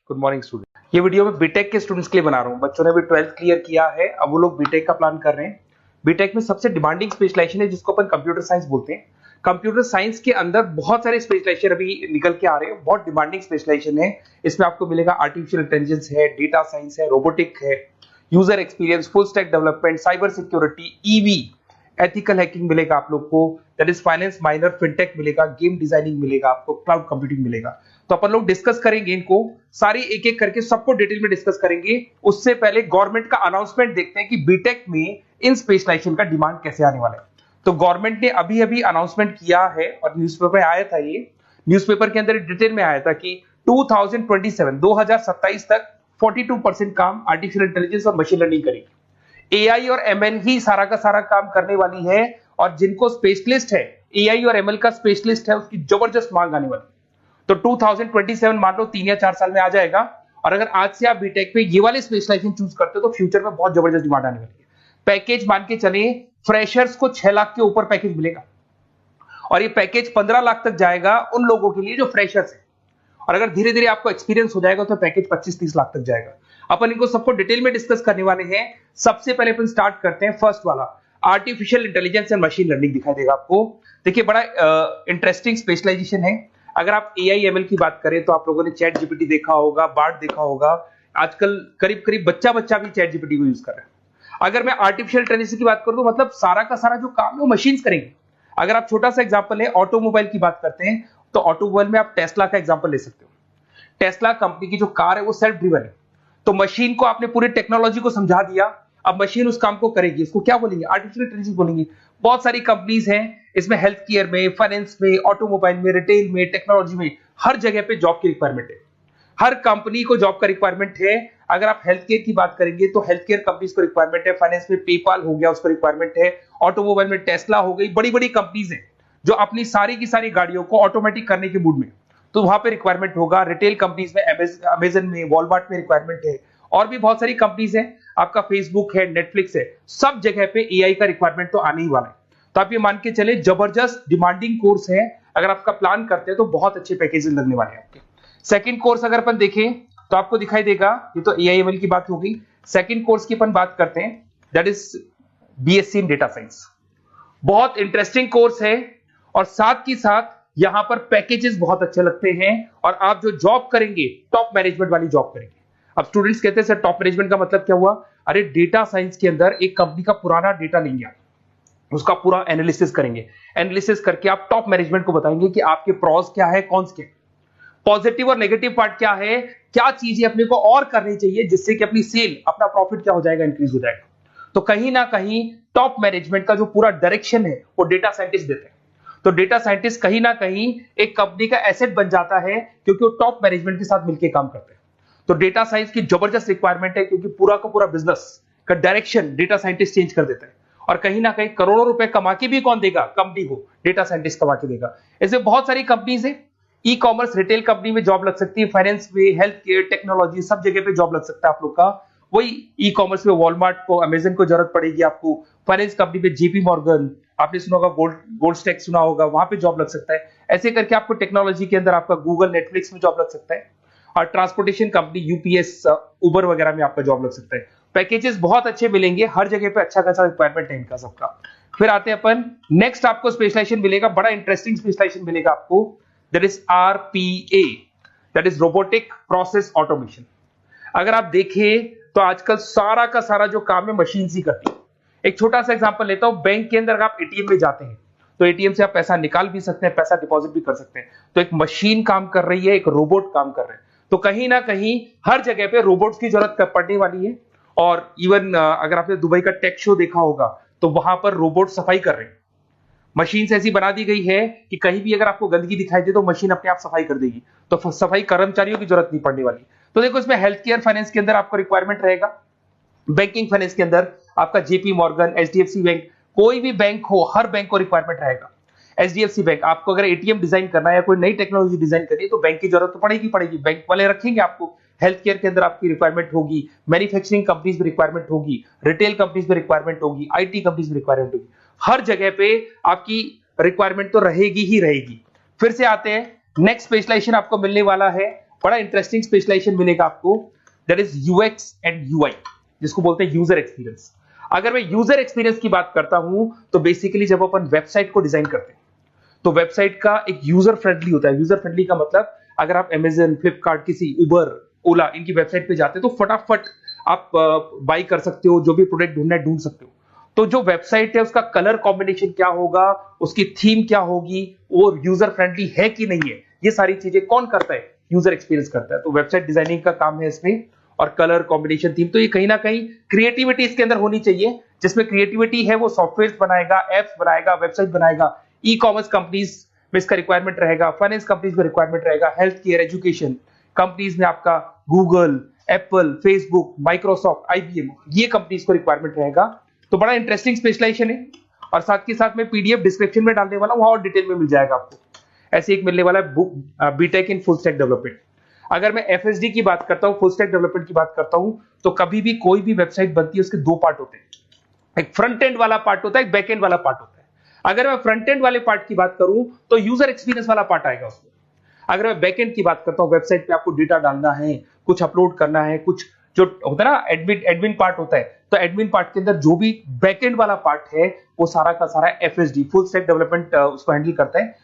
Good morning student. ये video मैं BTech के स्टूडेंट्स के लिए बना रहा हूँ। बच्चों ने भी 12th क्लियर किया है, अब वो लोग बीटेक का प्लान कर रहे हैं। बीटेक में सबसे डिमांडिंग स्पेशलाइजेशन है जिसको अपन कंप्यूटर साइंस बोलते हैं। कंप्यूटर साइंस के अंदर बहुत सारे स्पेशलाइजेशन अभी निकल के आ रहे हैं, बहुत डिमांडिंग स्पेशलाइजेशन है। इसमें आपको मिलेगा आर्टिफिशियल इंटेलिजेंस है, डेटा साइंस है, रोबोटिक है, user experience, full stack development, cyber security, EV, ethical hacking मिलेगा आप लोग को, that is finance minor, fintech मिलेगा, गेम डिजाइनिंग मिलेगा आपको, क्लाउड कंप्यूटिंग मिलेगा। तो अपन लोग डिस्कस करेंगे इनको सारी एक एक करके, सबको डिटेल में डिस्कस करेंगे। उससे पहले गवर्नमेंट का अनाउंसमेंट देखते हैं कि बीटेक में इन स्पेशलाइजेशन का डिमांड कैसे आने वाला है। तो गवर्नमेंट ने अभी अभी अनाउंसमेंट किया है और न्यूज़पेपर में आया था, ये न्यूज़पेपर के अंदर डिटेल में आया था कि 2027 तक 42% काम आर्टिफिशियल इंटेलिजेंस और मशीन लर्निंग करेगी। एआई और एमएल ही सारा का सारा काम करने वाली है, और जिनको स्पेशलिस्ट है, एआई और एमएल का स्पेशलिस्ट है, उसकी जबरदस्त मांग आने वाली। तो 2027 मान लो 3 या 4 साल में आ जाएगा। और अगर आज से आप बीटेक पे ये वाले स्पेशलाइजेशन चूज करते हो तो फ्यूचर में बहुत जबरदस्त डिमांड आने वाली है। पैकेज मान के चले, फ्रेशर्स को 6 लाख के ऊपर पैकेज मिलेगा, और ये पैकेज 15 लाख तक जाएगा उन लोगों के लिए जो फ्रेशर्स है। और अगर धीरे धीरे आपको एक्सपीरियंस हो जाएगा तो पैकेज 25-30 लाख तक जाएगा। अपन इनको सबको डिटेल में डिस्कस करने वाले हैं। सबसे पहले अपन स्टार्ट करते हैं फर्स्ट वाला, artificial intelligence and machine learning दिखाई देगा आपको। देखिए बड़ा इंटरेस्टिंग स्पेशलाइजेशन है। अगर आप एआई एमएल की बात करें तो आप लोगों ने चैट जीपीटी देखा होगा, बार्ड देखा होगा। आजकल करीब करीब बच्चा भी चैट जीपीटी को यूज कर रहा है। अगर मैं आर्टिफिशियल इंटेलिजेंस की बात करूं तो मतलब सारा का सारा जो काम है वो मशीन्स करेंगे। अगर आप छोटा सा एग्जांपल है, ऑटोमोबाइल की बात करते हैं तो ऑटोमोबाइल में आप टेस्ला का एग्जांपल ले सकते हो। टेस्ला कंपनी की जो कार है वो सेल्फ ड्रिवन है। तो मशीन को आपने पूरी टेक्नोलॉजी को समझा दिया, अब मशीन उस काम को करेगी। इसको क्या बोलेंगे? आर्टिफिशियल इंटेलिजेंस बोलेंगे। बहुत सारी कंपनीज हैं इसमें, हेल्थ केयर में, फाइनेंस में, ऑटोमोबाइल में, रिटेल में, टेक्नोलॉजी में, हर जगह पे जॉब की रिक्वायरमेंट है। हर कंपनी को जॉब का रिक्वायरमेंट है। अगर आप हेल्थ केयर की बात करेंगे तो हेल्थ केयर कंपनीज को रिक्वायरमेंट है। फाइनेंस में पेपाल हो गया, उसको रिक्वायरमेंट है। ऑटोमोबाइल में टेस्ला हो गई, बड़ी बड़ी कंपनीज हैं जो अपनी सारी की सारी गाड़ियों को ऑटोमेटिक करने के मूड में, तो वहां पे रिक्वायरमेंट होगा। रिटेल कंपनीज में अमेजन में, वॉलमार्ट में रिक्वायरमेंट है, और भी बहुत सारी कंपनीज हैं। आपका फेसबुक है, नेटफ्लिक्स है, सब जगह पे एआई का रिक्वायरमेंट तो आने ही वाला है। तो आप ये मान के चले जबरदस्त डिमांडिंग कोर्स है। अगर आपका प्लान करते हैं तो बहुत अच्छे पैकेजेस लगने वाले हैं आपके। सेकंड कोर्स अगर अपन देखें तो आपको दिखाई देगा, ये तो एआई एमएल की बात हो गई। सेकंड कोर्स की अपन बात करते हैं, that is BSc in data science. बहुत इंटरेस्टिंग कोर्स है, और साथ ही साथ यहां पर पैकेजेस बहुत अच्छे लगते हैं, और आप जो जॉब करेंगे टॉप मैनेजमेंट वाली जॉब करेंगे। अब स्टूडेंट्स कहते हैं सर टॉप मैनेजमेंट का मतलब क्या हुआ? अरे डेटा साइंस के अंदर एक कंपनी का पुराना डेटा लेंगे आप, उसका पूरा एनालिसिस करेंगे। एनालिसिस करके आप टॉप मैनेजमेंट को बताएंगे कि आपके प्रॉस क्या है, कॉन्स क्या है, पॉजिटिव और नेगेटिव पार्ट क्या है, क्या चीजें अपने को और करनी चाहिए जिससे कि अपनी सेल, अपना प्रॉफिट क्या हो जाएगा, इंक्रीज हो जाएगा। तो कहीं ना कहीं टॉप मैनेजमेंट का जो पूरा डायरेक्शन है वो डेटा साइंटिस्ट देते हैं। तो डेटा साइंटिस्ट कहीं ना कहीं एक कंपनी का एसेट बन जाता है, क्योंकि वो टॉप मैनेजमेंट के साथ मिलकर काम करते हैं। तो डेटा साइंस की जबरदस्त रिक्वायरमेंट है, क्योंकि पूरा का पूरा बिजनेस का डायरेक्शन डेटा साइंटिस्ट चेंज कर देता है। और कहीं ना कहीं करोड़ों रुपए कमा के भी कौन देगा? कंपनी को डेटा साइंटिस्ट कमा के देगा। ऐसे बहुत सारी कंपनीज है। ई कॉमर्स, रिटेल कंपनी में जॉब लग सकती है, फाइनेंस में, हेल्थ केयर, टेक्नोलॉजी, सब जगह पे जॉब लग सकता है आप लोग का। वही ई कॉमर्स में वॉलमार्ट को, अमेजन को जरूरत पड़ेगी आपको। फाइनेंस कंपनी में जेपी मॉर्गन, आपने सुना होगा, गोल्ड स्टैक सुना होगा, वहां पे जॉब लग सकता है। ऐसे करके आपको टेक्नोलॉजी के अंदर आपका गूगल, नेटफ्लिक्स में जॉब लग सकता है। और ट्रांसपोर्टेशन कंपनी, यूपीएस, उबर वगैरह में आपका जॉब लग सकता है। पैकेजेस बहुत अच्छे मिलेंगे, हर जगह पे अच्छा खासा रिक्वायरमेंट है इनका सबका। फिर आते हैं अपन नेक्स्ट, आपको स्पेशलाइजेशन मिलेगा, बड़ा इंटरेस्टिंग स्पेशलाइजेशन मिलेगा आपको, that is RPA, that is robotic process automation. अगर आप देखें तो आजकल सारा का सारा जो काम है मशीन ही करती है। एक छोटा सा एग्जांपल लेता हूं, बैंक के अंदर आप एटीएम में जाते हैं तो एटीएम से आप पैसा निकाल भी सकते हैं, पैसा डिपॉजिट भी कर सकते हैं। तो एक मशीन काम कर रही है, एक रोबोट काम कर रहे हैं। तो कहीं ना कहीं हर जगह पे रोबोट्स की जरूरत पड़ने वाली है। और इवन अगर आपने दुबई का टेक शो देखा होगा तो वहां पर रोबोट सफाई कर रहे हैं। मशीन ऐसी बना दी गई है कि कहीं भी अगर आपको गंदगी दिखाई दे तो मशीन अपने आप सफाई कर देगी। तो सफाई कर्मचारियों की जरूरत नहीं पड़ने वाली। तो देखो इसमें हेल्थ केयर, फाइनेंस के अंदर आपको रिक्वायरमेंट रहेगा। बैंकिंग फाइनेंस के अंदर आपका जेपी मॉर्गन, एचडीएफसी बैंक, कोई भी बैंक हो, हर बैंक को रिक्वायरमेंट रहेगा। एचडीएफसी बैंक, आपको अगर एटीएम डिजाइन करना है या कोई नई टेक्नोलॉजी डिजाइन करनी है तो बैंक की जरूरत तो पड़ेगी, बैंक वाले रखेंगे आपको। हेल्थ केयर के अंदर आपकी रिक्वायरमेंट होगी, मैन्युफैक्चरिंग कंपनीज में रिक्वायरमेंट होगी, रिटेल कंपनीज में रिक्वायरमेंट होगी, आईटी कंपनीज में रिक्वायरमेंट होगी। हर जगह पे आपकी रिक्वायरमेंट तो रहेगी ही रहेगी। फिर से आते हैं, नेक्स्ट स्पेशलाइजेशन आपको मिलने वाला है बड़ा इंटरेस्टिंग स्पेशलाइजेशन मिलेगा आपको, that is UX and UI, जिसको बोलते हैं यूजर एक्सपीरियंस। अगर मैं यूजर एक्सपीरियंस की बात करता हूं तो बेसिकली जब अपन वेबसाइट को डिजाइन करते हैं तो वेबसाइट का एक यूजर फ्रेंडली होता है। यूजर फ्रेंडली का मतलब अगर आप अमेजन, फ्लिपकार्ट, किसी उबर, ओला इनकी वेबसाइट पे जाते हैं तो फटाफट आप बाई कर सकते हो, जो भी प्रोडक्ट ढूंढना है ढूंढ सकते हो। तो जो वेबसाइट है उसका कलर कॉम्बिनेशन क्या होगा, उसकी थीम क्या होगी, वो यूजर फ्रेंडली है कि नहीं है, ये सारी चीजें कौन करता है, यूजर एक्सपीरियंस करता है। तो वेबसाइट डिजाइनिंग का काम है इसमें, और कलर कॉम्बिनेशन, थीम। तो ये कहीं ना कहीं क्रिएटिविटी इसके अंदर होनी चाहिए। जिसमें क्रिएटिविटी है वो सॉफ्टवेयर बनाएगा, एप्स बनाएगा, वेबसाइट बनाएगा। ई कॉमर्स कंपनीज में इसका रिक्वायरमेंट रहेगा, फाइनेंस कंपनीज में रिक्वायरमेंट रहेगा, हेल्थ केयर, एजुकेशन कंपनीज में आपका Google, Apple, Facebook, Microsoft, IBM, ये कंपनीज को रिक्वायरमेंट रहेगा। तो बड़ा इंटरेस्टिंग स्पेशलाइजेशन है। और साथ के साथ में पीडीएफ डिस्क्रिप्शन में डाल देने वाला हूं, और डिटेल में मिल जाएगा आपको। ऐसे एक मिलने वाला है book, BTech in full stack development. अगर मैं एफएसडी की बात करता हूं, फुल स्टैक डेवलपमेंट की बात करता हूं, तो कभी भी कोई भी वेबसाइट बनती है उसके दो पार्ट होते हैं, एक फ्रंट एंड वाला पार्ट होता है, एक बैक एंड वाला पार्ट होता है। अगर मैं फ्रंट एंड वाले पार्ट की बात करूं तो यूजर एक्सपीरियंस वाला पार्ट आएगा उसमें। अगर मैं बैक एंड की बात करता हूं, वेबसाइट पे आपको डेटा डालना है, कुछ अपलोड करना है, कुछ जो होता है ना एडमिन पार्ट होता है, तो एडमिन पार्ट के अंदर जो भी बैक एंड वाला पार्ट है वो सारा का सारा एफएसडी, फुल स्टैक डेवलपमेंट, उसको हैंडल करता है।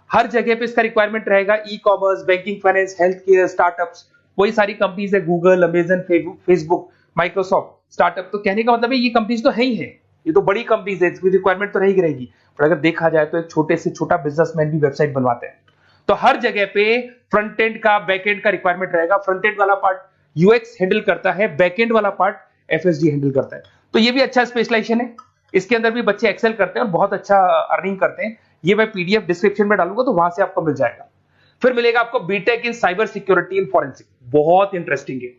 हर जगह पे इसका रिक्वायरमेंट रहेगा। E commerce, banking, finance, health care, startups, वही सारी कंपनीज है, Google, Amazon, Facebook, Microsoft, startup. तो कहने का मतलब है ये कंपनीज तो है ही है, ये तो बड़ी कंपनीज है, इसकी रिक्वायरमेंट तो रहेगी। पर अगर देखा जाए तो एक छोटे से छोटा बिजनेसमैन भी वेबसाइट बनवाते हैं। तो हर जगह पे फ्रंट एंड का, बैक एंड का रिक्वायरमेंट रहेगा। फ्रंट एंड वाला पार्ट यूएक्स हैंडल करता है, बैक एंड वाला पार्ट एफएसडी हैंडल करता है। तो ये भी अच्छा स्पेशलाइजेशन है। इसके अंदर भी बच्चे एक्सेल करते हैं और बहुत अच्छा अर्निंग करते हैं। ये मैं पीडीएफ डिस्क्रिप्शन में डालूंगा तो वहां से आपको मिल जाएगा। फिर मिलेगा आपको BTech in cyber security and forensic, बहुत इंटरेस्टिंग है।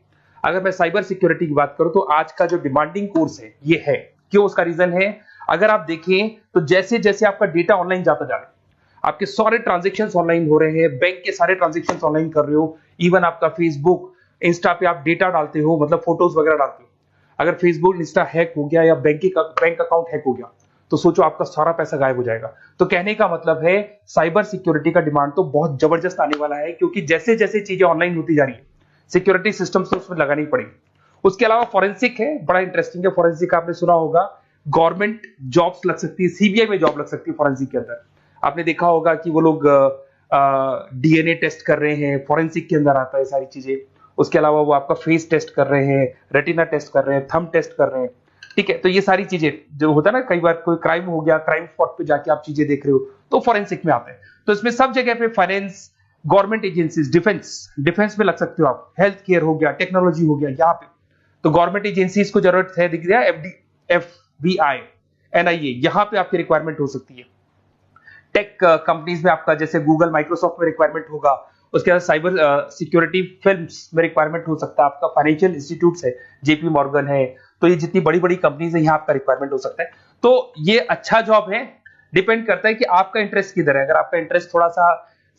अगर मैं साइबर सिक्योरिटी की बात करूं तो आज का जो डिमांडिंग कोर्स है ये है। क्यों? उसका रीजन है, अगर आप देखें तो जैसे जैसे आपका डेटा ऑनलाइन जाता जा रहा है, आपके सारे ट्रांजेक्शन्स ऑनलाइन हो रहे हैं, बैंक के सारे ट्रांजेक्शन्स ऑनलाइन कर रहे हो, इवन आपका फेसबुक, इंस्टा पे आप डेटा डालते हो, मतलब फोटोज वगैरह डालते हो। अगर फेसबुक, इंस्टा हैक हो गया या बैंक अकाउंट हैक हो गया तो सोचो आपका सारा पैसा गायब हो जाएगा। तो कहने का मतलब है साइबर सिक्योरिटी का डिमांड तो बहुत जबरदस्त आने वाला है, क्योंकि जैसे जैसे चीजें ऑनलाइन होती जा रही है सिक्योरिटी सिस्टम्स तो उसमें लगानी पड़ेगी। उसके अलावा फॉरेंसिक है, बड़ा इंटरेस्टिंग है। फॉरेंसिक आपने सुना होगा, गवर्नमेंट जॉब्स लग सकती है, सीबीआई में जॉब लग सकती है फॉरेंसिक के अंदर। आपने देखा होगा कि वो लोग डीएनए टेस्ट कर रहे हैं, फॉरेंसिक के अंदर आता है सारी चीजें। उसके अलावा वो आपका फेस टेस्ट कर रहे हैं, रेटिना टेस्ट कर रहे हैं, थंब टेस्ट कर रहे हैं। ठीक है, तो ये सारी चीजें जो होता है ना, कई बार कोई क्राइम हो गया, क्राइम स्पॉट पे जाके आप चीजें देख रहे हो तो फॉरेंसिक में आते हैं। तो इसमें सब जगह पे फाइनेंस, गवर्नमेंट एजेंसीज, डिफेंस में लग सकते हो आप, हेल्थ केयर हो गया, टेक्नोलॉजी हो गया, यहाँ पे तो गवर्नमेंट एजेंसीज को जरूरत है, दिख रहा है, एफबीआई, एनआईए, यहाँ पे आपकी रिक्वायरमेंट हो सकती है। टेक कंपनीज में आपका जैसे गूगल, माइक्रोसॉफ्ट में रिक्वायरमेंट होगा। उसके बाद साइबर सिक्योरिटी फिल्म्स में रिक्वायरमेंट हो सकता है आपका, फाइनेंशियल इंस्टीट्यूट्स है, जेपी मॉर्गन है, तो ये जितनी बड़ी बड़ी कंपनीज है यहाँ आपका रिक्वायरमेंट हो सकता है। तो ये अच्छा जॉब है, डिपेंड करता है कि आपका इंटरेस्ट किधर है। अगर आपका इंटरेस्ट थोड़ा सा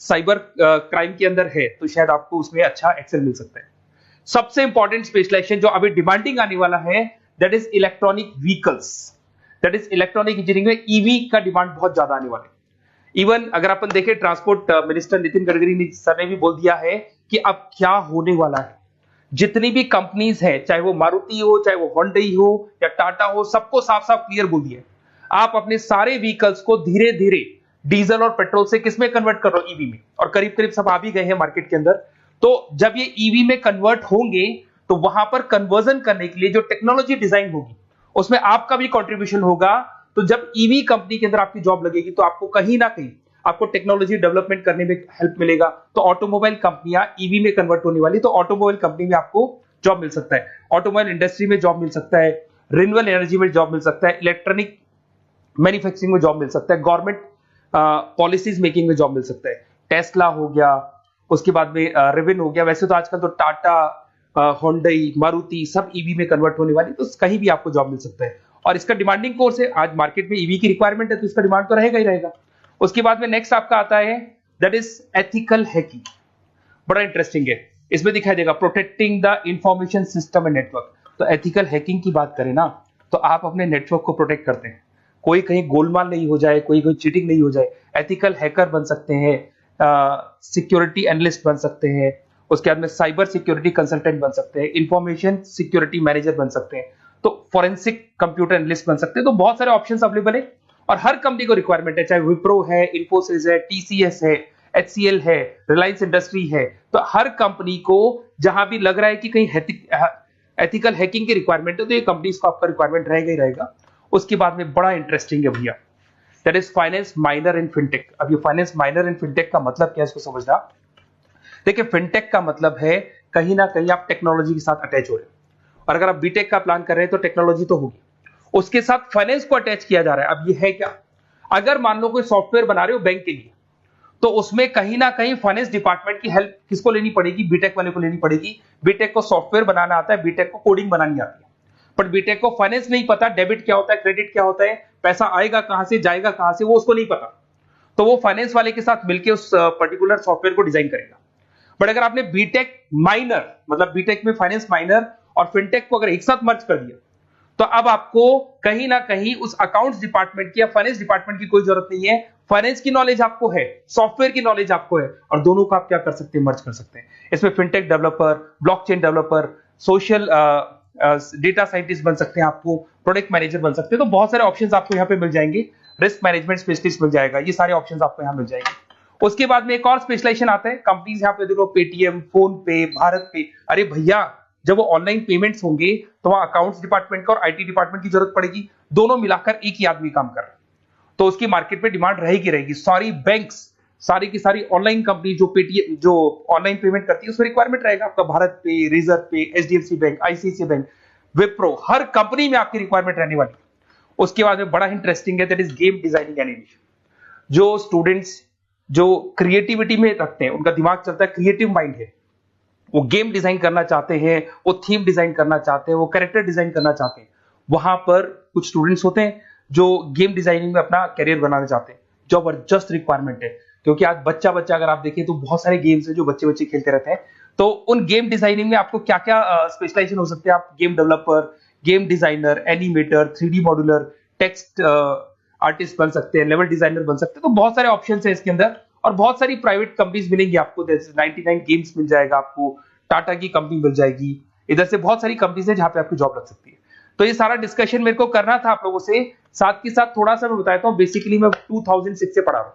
साइबर क्राइम के अंदर है तो शायद आपको उसमें अच्छा एक्सेल मिल सकता है। सबसे इंपॉर्टेंट स्पेशलाइजेशन जो अभी डिमांडिंग आने वाला है, that is electronic vehicles, that is electronic engineering में ईवी का डिमांड बहुत ज्यादा आने वाला है। इवन अगर अपन देखें, transport minister Nitin Gadkari sir ने भी बोल दिया है कि अब क्या होने वाला है, जितनी भी कंपनीज है, चाहे वो मारुति हो, चाहे वो होंडई हो या टाटा हो, सबको साफ साफ क्लियर बोल दिया, आप अपने सारे व्हीकल्स को धीरे धीरे डीजल और पेट्रोल से किसमें कन्वर्ट कर रहे हो, ईवी में। और करीब करीब सब आ भी गए हैं मार्केट के अंदर। तो जब ये ईवी में कन्वर्ट होंगे तो वहां पर कन्वर्जन करने के लिए जो टेक्नोलॉजी डिजाइन होगी उसमें आपका भी कंट्रीब्यूशन होगा। तो जब ईवी कंपनी के अंदर आपकी जॉब लगेगी तो आपको कहीं ना कहीं आपको टेक्नोलॉजी डेवलपमेंट करने में हेल्प मिलेगा। तो ऑटोमोबाइल कंपनियां ईवी में कन्वर्ट होने वाली, तो ऑटोमोबाइल कंपनी में आपको जॉब मिल सकता है, ऑटोमोबाइल इंडस्ट्री में जॉब मिल सकता है, रिन्यूएबल एनर्जी में जॉब मिल सकता है, इलेक्ट्रॉनिक मैन्युफैक्चरिंग में जॉब मिल सकता है, गवर्नमेंट पॉलिसीज मेकिंग में जॉब मिल सकता है, टेस्ला हो गया, उसके बाद में रिविन हो गया। वैसे तो आजकल तो टाटा, होंडई, मारुति सब ईवी में कन्वर्ट होने वाली, तो कहीं भी आपको जॉब मिल सकता है। और इसका डिमांडिंग कोर्स है, आज मार्केट में ईवी की रिक्वायरमेंट है तो इसका डिमांड तो रहेगा ही रहेगा। उसके बाद में नेक्स्ट आपका आता है, दैट इज एथिकल हैकिंग, बड़ा इंटरेस्टिंग है। इसमें दिखाई देगा protecting the information system and network. तो एथिकल हैकिंग की बात करें ना, तो आप अपने नेटवर्क को प्रोटेक्ट करते हैं, कोई कहीं गोलमाल नहीं हो जाए, कोई चीटिंग नहीं हो जाए। एथिकल हैकर बन सकते हैं, सिक्योरिटी एनालिस्ट बन सकते हैं, उसके बाद में साइबर सिक्योरिटी कंसल्टेंट बन सकते हैं, इंफॉर्मेशन सिक्योरिटी मैनेजर बन सकते हैं, तो फॉरेंसिक कंप्यूटर एनालिस्ट बन सकते हैं। तो बहुत सारे ऑप्शंस अवेलेबल है और हर कंपनी को रिक्वायरमेंट है, चाहे विप्रो है, इन्फोसिस है, टीसीएस है, एचसीएल है, रिलायंस इंडस्ट्री है। तो हर कंपनी को जहां भी लग रहा है कि कहीं एथिकल हैकिंग की रिक्वायरमेंट है तो ये कंपनीज को आपका रिक्वायरमेंट रहेगा ही रहेगा। उसके बाद में बड़ा इंटरेस्टिंग है भैया, that is finance minor in fintech. अब ये फाइनेंस माइनर इन फिनटेक का मतलब क्या है इसको समझना। देखिए फिनटेक का मतलब है कहीं ना कहीं आप टेक्नोलॉजी के साथ अटैच हो रहे हो, और अगर आप बीटेक का प्लान कर रहे हैं तो टेक्नोलॉजी तो होगी, उसके साथ फाइनेंस को अटैच किया जा रहा है। अब ये है क्या, अगर मान लो कोई सॉफ्टवेयर बना रहे हो बैंक के लिए, तो उसमें कहीं ना कहीं फाइनेंस डिपार्टमेंट की हेल्प किसको लेनी पड़ेगी, बीटेक वाले को लेनी पड़ेगी। बीटेक को सॉफ्टवेयर बनाना आता है, बीटेक को कोडिंग बनानी आती है, बट बीटेक को फाइनेंस नहीं पता, डेबिट क्या होता है, क्रेडिट क्या होता है, पैसा आएगा कहां से जाएगा कहां से, वो उसको नहीं पता। तो वो फाइनेंस वाले के साथ मिलकर उस पर्टिकुलर सॉफ्टवेयर को डिजाइन करेगा। बट अगर आपने बीटेक माइनर मतलब बीटेक में फाइनेंस माइनर और फिनटेक को अगर एक साथ मर्ज कर दिया, तो अब आपको कहीं ना कहीं उस अकाउंट्स डिपार्टमेंट की या फाइनेंस डिपार्टमेंट की कोई जरूरत नहीं है। फाइनेंस की नॉलेज आपको है, सॉफ्टवेयर की नॉलेज आपको है, और दोनों को आप क्या कर सकते हैं, मर्ज कर सकते हैं। इसमें fintech developer, blockchain developer, social data scientist बन सकते हैं, आपको प्रोडक्ट मैनेजर बन सकते हैं। तो बहुत सारे ऑप्शंस आपको यहाँ पे मिल जाएंगे, रिस्क मैनेजमेंट स्पेशलिस्ट मिल जाएगा, ये सारे ऑप्शंस आपको यहाँ मिल जाएंगे। उसके बाद में एक और स्पेशलाइजेशन आता है, कंपनीज यहाँ पे देखो पेटीएम, फोन पे, भारत पे। अरे भैया जब वो ऑनलाइन पेमेंट्स होंगे तो वहां अकाउंट्स डिपार्टमेंट का और आईटी डिपार्टमेंट की जरूरत पड़ेगी, दोनों मिलाकर एक ही आदमी काम कर रहा है, तो उसकी मार्केट में डिमांड रहेगी रहेगी। सारी बैंक्स, सारी की सारी ऑनलाइन कंपनी जो पेटीएम जो ऑनलाइन पेमेंट करती है उसमें रिक्वायरमेंट रहेगा आपका, भारत पे, Razorpay, HDFC bank, ICICI bank, Wipro, हर कंपनी में आपकी रिक्वायरमेंट रहने वाली है। उसके बाद में बड़ा इंटरेस्टिंग है, that is game designing animation. जो स्टूडेंट्स जो क्रिएटिविटी में रखते हैं, उनका दिमाग चलता है, क्रिएटिव माइंड है, वो गेम डिजाइन करना चाहते हैं, वो थीम डिजाइन करना चाहते हैं, वो कैरेक्टर डिजाइन करना चाहते हैं, वहां पर कुछ स्टूडेंट्स होते हैं जो गेम डिजाइनिंग में अपना करियर बनाना चाहते हैं। जबरदस्त रिक्वायरमेंट है, क्योंकि आज बच्चा बच्चा अगर आप देखें तो बहुत सारे गेम्स हैं जो बच्चे बच्चे खेलते रहते हैं। तो उन गेम डिजाइनिंग में आपको क्या क्या स्पेशलाइजेशन हो सकते हैं, आप game developer, game designer, animator, 3D modular, text artist बन सकते हैं, लेवल डिजाइनर बन सकते हैं। तो बहुत सारे ऑप्शन है इसके अंदर, और बहुत सारी प्राइवेट कंपनीज मिलेंगी आपको, जैसे 99 गेम्स मिल जाएगा आपको, टाटा की कंपनी मिल जाएगी, इधर से बहुत सारी कंपनीज है जहां पे आपकी जॉब लग सकती है। तो ये सारा डिस्कशन मेरे को करना था आप लोगों से, साथ के साथ थोड़ा सा मैं बताता हूँ। बेसिकली मैं 2006 से पढ़ा रहा हूँ,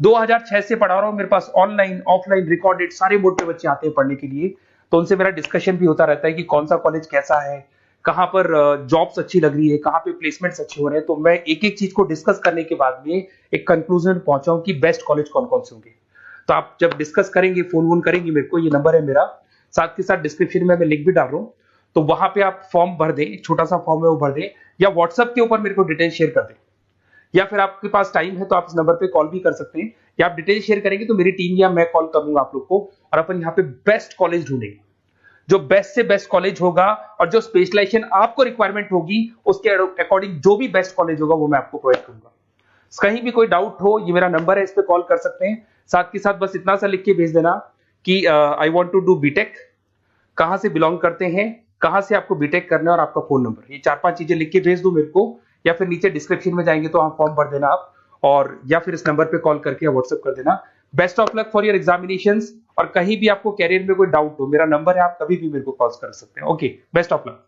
2006 से पढ़ा रहा हूँ, मेरे पास ऑनलाइन ऑफलाइन रिकॉर्डेड सारे मोड पे बच्चे आते हैं पढ़ने के लिए, तो उनसे मेरा डिस्कशन भी होता रहता है कि कौन सा कॉलेज कैसा है, कहां पर जॉब्स अच्छी लग रही है, कहां पे प्लेसमेंट्स अच्छे हो रहे हैं। तो मैं एक एक चीज को डिस्कस करने के बाद में एक कंक्लूजन पहुंचा हूं कि बेस्ट कॉलेज कौन कौन से होंगे। तो आप जब डिस्कस करेंगे, फोन वोन करेंगे मेरे को, ये नंबर है मेरा, साथ के साथ डिस्क्रिप्शन में मैं लिंक भी डाल रहा हूँ, तो वहां पे आप फॉर्म भर दें, एक छोटा सा फॉर्म है वो भर दें, या व्हाट्सएप के ऊपर मेरे को डिटेल शेयर कर दें, या फिर आपके पास टाइम है तो आप इस नंबर पे कॉल भी कर सकते हैं, या आप डिटेल शेयर करेंगे तो मेरी टीम या मैं कॉल करूंगा आप लोग को, और अपन यहाँ पे बेस्ट कॉलेज ढूंढेंगे, जो बेस्ट से बेस्ट कॉलेज होगा, और जो स्पेशलाइजेशन आपको रिक्वायरमेंट होगी उसके अकॉर्डिंग जो भी बेस्ट कॉलेज होगा वो मैं आपको प्रोवाइड करूंगा। कहीं भी कोई डाउट हो, ये मेरा नंबर है, इस पे कॉल कर सकते हैं। साथ के साथ बस इतना सा लिख के भेज देना कि I want to do BTech, कहां से बिलोंग करते हैं, कहां से आपको बीटेक करना है, और आपका फोन नंबर, ये 4-5 चीजें लिख के भेज दो मेरे को, या फिर नीचे डिस्क्रिप्शन में जाएंगे तो वहां फॉर्म भर देना आप, और या फिर इस नंबर पे कॉल करके या व्हाट्सएप कर देना। Best of luck for your examinations, और कहीं भी आपको कैरियर में कोई डाउट हो, मेरा नंबर है, आप कभी भी मेरे को कॉल कर सकते हैं। Okay, best of luck.